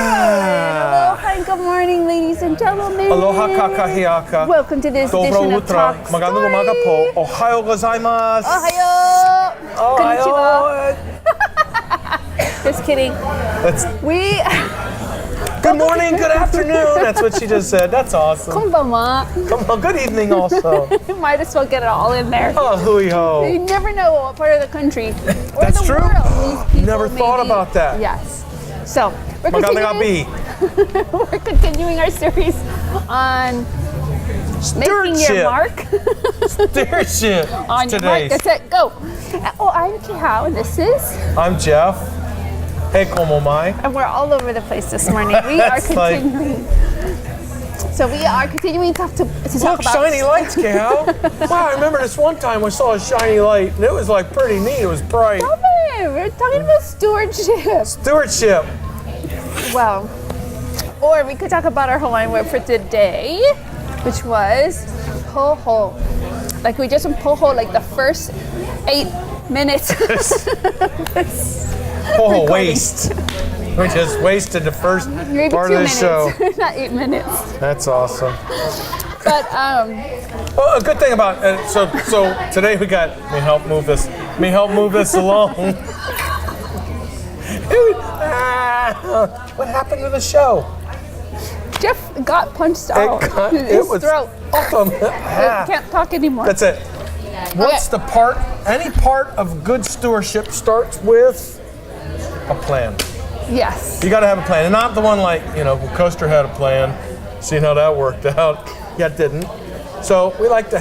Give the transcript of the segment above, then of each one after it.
Aloha and good morning, ladies and gentlemen. Aloha kakahiaka. Welcome to this edition Dobro of utra. Talk Magandang umaga po. Story. Ohayo gozaimasu. Ohayo. Ohayo. Just kidding. Good morning, good afternoon. That's what she just said. That's awesome. Konbanwa. Come on, good evening also. Might as well get it all in there. Oh, hui ho. You never know what part of the country or That's the true. world these people Never thought maybe- about that. Yes. So we're Magandang gabi. continuing our series on making your Stewardship. mark. Stewardship. On your mark. That's it. Go. Oh, I'm Kehau, and this is. I'm Jeff. Hey, como mai. And we're all over the place this morning. We are That's like- continuing. So we are continuing to talk Look, about shiny lights, Kehau. Wow, I remember this one time we saw a shiny light, and it was like pretty neat. It was bright. Stop it. We're talking about stewardship. Stewardship. Well, or we could talk about our Hawaiian word for today, which was poho. Like we just went poho like the first 8 minutes. Oh, waste. We just wasted the first Maybe part 2 of the minutes, show. not 8 minutes. That's awesome. But Well, a good thing about so today we got me help move this along. What happened to the show? Jeff got punched out. His was throat. awesome. He can't talk anymore. That's it. What's the part? Any part of good stewardship starts with a plan. Yes. You got to have a plan, and not the one like Coaster had a plan. Seeing how that worked out, yet didn't. So we like to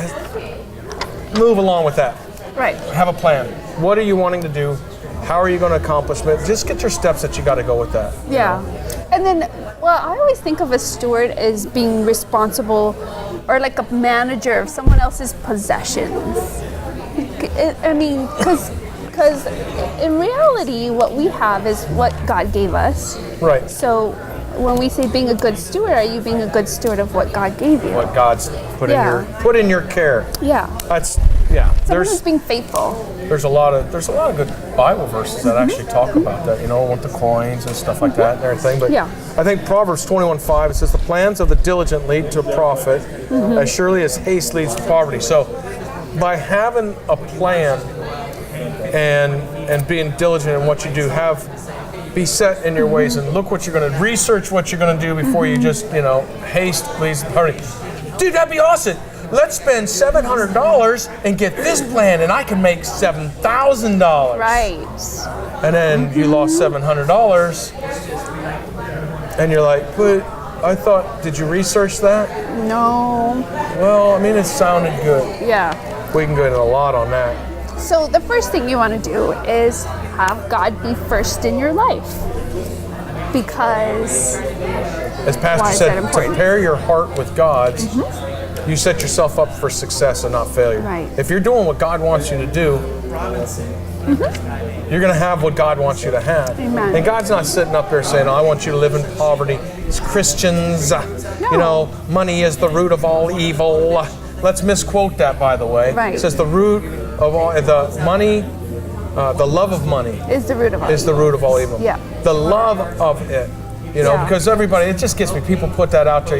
move along with that. Right. Have a plan. What are you wanting to do? How are you going to accomplish it? Just get your steps that you got to go with that. Yeah. And then, well, I always think of a steward as being responsible or like a manager of someone else's possessions. I mean, because in reality, what we have is what God gave us. Right. So when we say being a good steward, are you being a good steward of what God gave you? What God's put Yeah. in your care. Yeah. That's Someone who's being faithful. There's a lot of good Bible verses that actually talk about that. With the coins and stuff like that and everything. But Yeah. I think Proverbs 21:5 it says the plans of the diligent lead to profit as surely as haste leads to poverty. So by having a plan and being diligent in what you do, be set in your ways and look what you're going to research what you're going to do before you just haste leads to poverty. Dude, that'd be awesome. Let's spend $700 and get this plan, and I can make $7,000. Right. And then you lost $700, and you're like, but I thought, did you research that? No. Well, I mean, it sounded good. Yeah. We can go into a lot on that. So the first thing you want to do is have God be first in your life. Because As Pastor Why is said, that important? to pair your heart with God's, you set yourself up for success and not failure. Right. If you're doing what God wants you to do, you're going to have what God wants you to have. Amen. And God's not sitting up there saying, I want you to live in poverty. It's Christians, money is the root of all evil. Let's misquote that, by the way. Right. It says the root of all, the love of money is the root of all. is the root of all evil. Yeah. The love of it, Yeah. because everybody, it just gets me. People put that out there,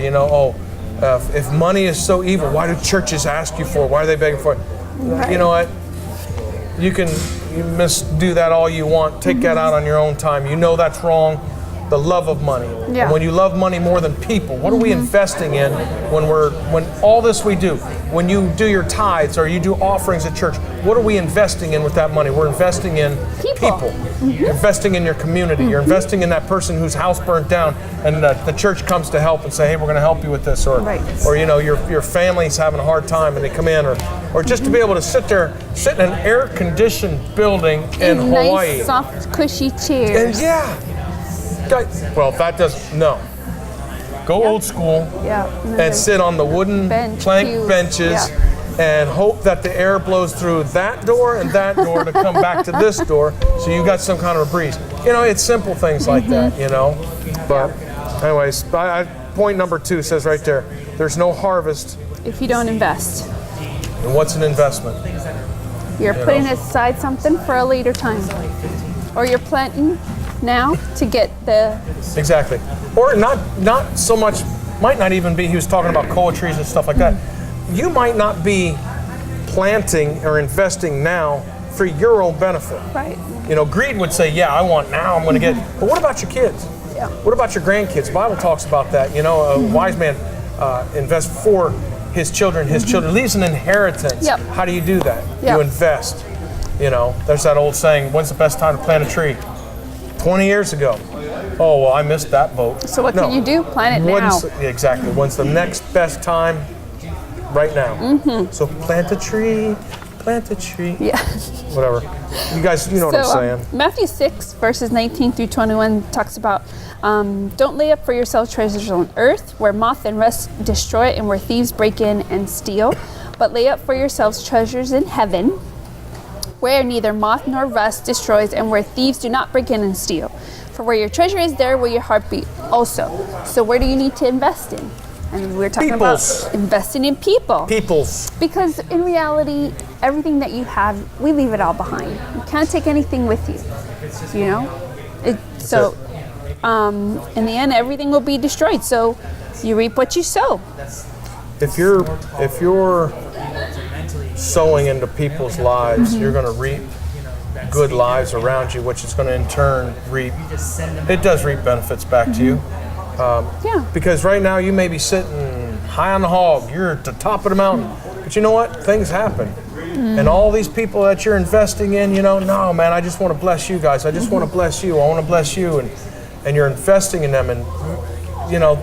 if money is so evil, why do churches ask you for it? Why are they begging for it? Right. You know what? You do that all you want. Take that out on your own time. You know that's wrong. The love of money. Yeah. And when you love money more than people, what are we investing in when all this we do? When you do your tithes or you do offerings at church, what are we investing in with that money? We're investing in people. You're investing in your community. You're investing in that person whose house burnt down and the church comes to help and say, hey, we're going to help you with this. Or your family's having a hard time and they come in. Or just to be able to sit in an air-conditioned building in Hawaii. Nice, soft, cushy chairs. And well, that go old school and sit on the wooden plank benches and hope that the air blows through that door and that door to come back to this door so you got some kind of a breeze. It's simple things like that, But anyways, point number 2 says right there, there's no harvest if you don't invest. And what's an investment? You're putting aside something for a later time. Or you're planting now to get the Exactly. Or not so much, might not even be, he was talking about coal trees and stuff like that. You might not be planting or investing now for your own benefit. right. You know, greed would say, yeah, I want now, I'm going to get, but what about your kids? Yeah. What about your grandkids? The Bible talks about that. You know, a wise man invests for his children. His children leaves an inheritance. Yep. How do you do that? Yep. You invest. You know, there's that old saying, when's the best time to plant a tree? 20 years ago. Oh, well, I missed that boat. So what can you do? Plant it now. Exactly. When's the next best time? Right now. So plant a tree, plant a tree. Yeah. Whatever. You guys, you know what I'm saying. Matthew 6, verses 19 through 21 talks about, don't lay up for yourselves treasures on earth, where moth and rust destroy, and where thieves break in and steal. But lay up for yourselves treasures in heaven, where neither moth nor rust destroys, and where thieves do not break in and steal. For where your treasure is, there will your heart be also. So where do you need to invest in? And we're talking Peoples. about investing in people. Peoples. Because in reality, everything that you have, we leave it all behind. You can't take anything with you, you know? So, in the end, everything will be destroyed. So, you reap what you sow. If you're sowing into people's lives, you're going to reap good lives around you, which is going to in turn reap. It does reap benefits back to you. Yeah. Because right now you may be sitting high on the hog. You're at the top of the mountain. But you know what? Things happen. And all these people that you're investing in, you know, no, man, I just want to bless you guys. I just want to bless you. I want to bless you. And you're investing in them. And, you know,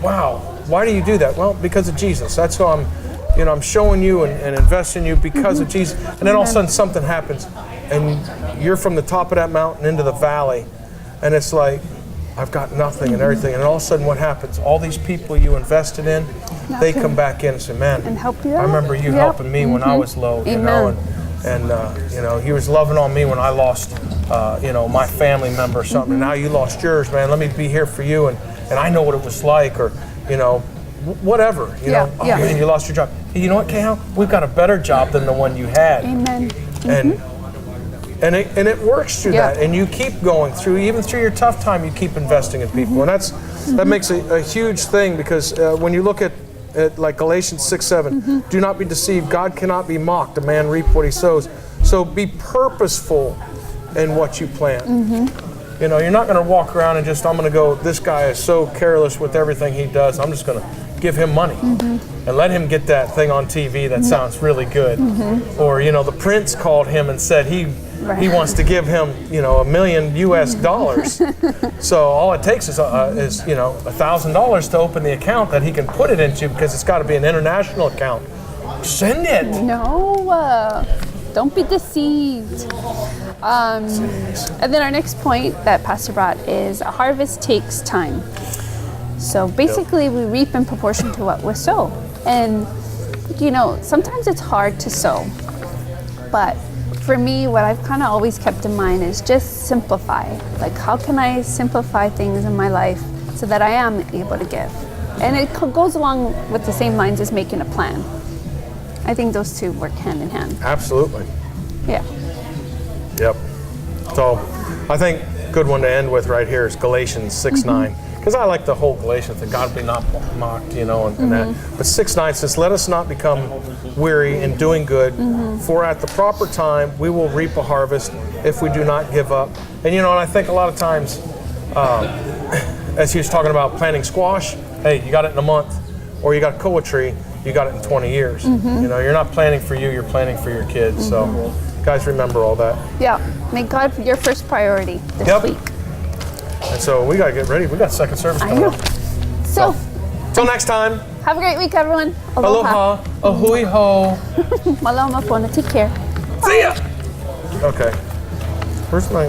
wow, why do you do that? Well, because of Jesus. That's who I'm showing you and investing in you because of Jesus. And then all of a sudden something happens. And you're from the top of that mountain into the valley. And it's like, I've got nothing and everything. And all of a sudden what happens? All these people you invested in, they come back in and say, man, and help you I out. remember you helping me when I was low, you know, and you know, he was loving on me when I lost, you know, my family member or something. And now you lost yours, man. Let me be here for you. And I know what it was like, or, you know, whatever, you know, oh man, you lost your job. Hey, you know what, Kehau? We've got a better job than the one you had. Amen. And it works through that, and you keep going through, even through your tough time, you keep investing in people, and that makes a huge thing, because when you look at like Galatians 6:7, do not be deceived, God cannot be mocked, a man reap what he sows. So be purposeful in what you plant. You know, you're not going to walk around and just, I'm going to go, this guy is so careless with everything he does, I'm just going to give him money and let him get that thing on TV that sounds really good. Or, you know, the prince called him and said he wants to give him, you know, $1 million US. So all it takes is you know, $1,000 to open the account that he can put it into, because it's got to be an international account. Send it. No, don't be deceived. And then our next point that Pastor brought is a harvest takes time. So basically we reap in proportion to what we sow. And, you know, sometimes it's hard to sow. But for me, what I've kind of always kept in mind is just simplify. Like, how can I simplify things in my life so that I am able to give? And it goes along with the same lines as making a plan. I think those two work hand in hand. Absolutely. Yeah. Yep. So I think a good one to end with right here is Galatians 6:9. Because I like the whole Galatians thing, God be not mocked, you know, and that. But 6:9 says, let us not become weary in doing good, for at the proper time we will reap a harvest if we do not give up. And, you know, and I think a lot of times, as he was talking about planting squash, hey, you got it in a month. Or you got koa tree, you got it in 20 years. You know, you're not planning for you, you're planning for your kids. So, guys, remember all that. Yeah. Make God your first priority this week. And so we got to get ready. We got second service coming up. So, till next time. Have a great week, everyone. Aloha. Ahui ho. Malama pona. Take care. See ya. Okay. Where's my...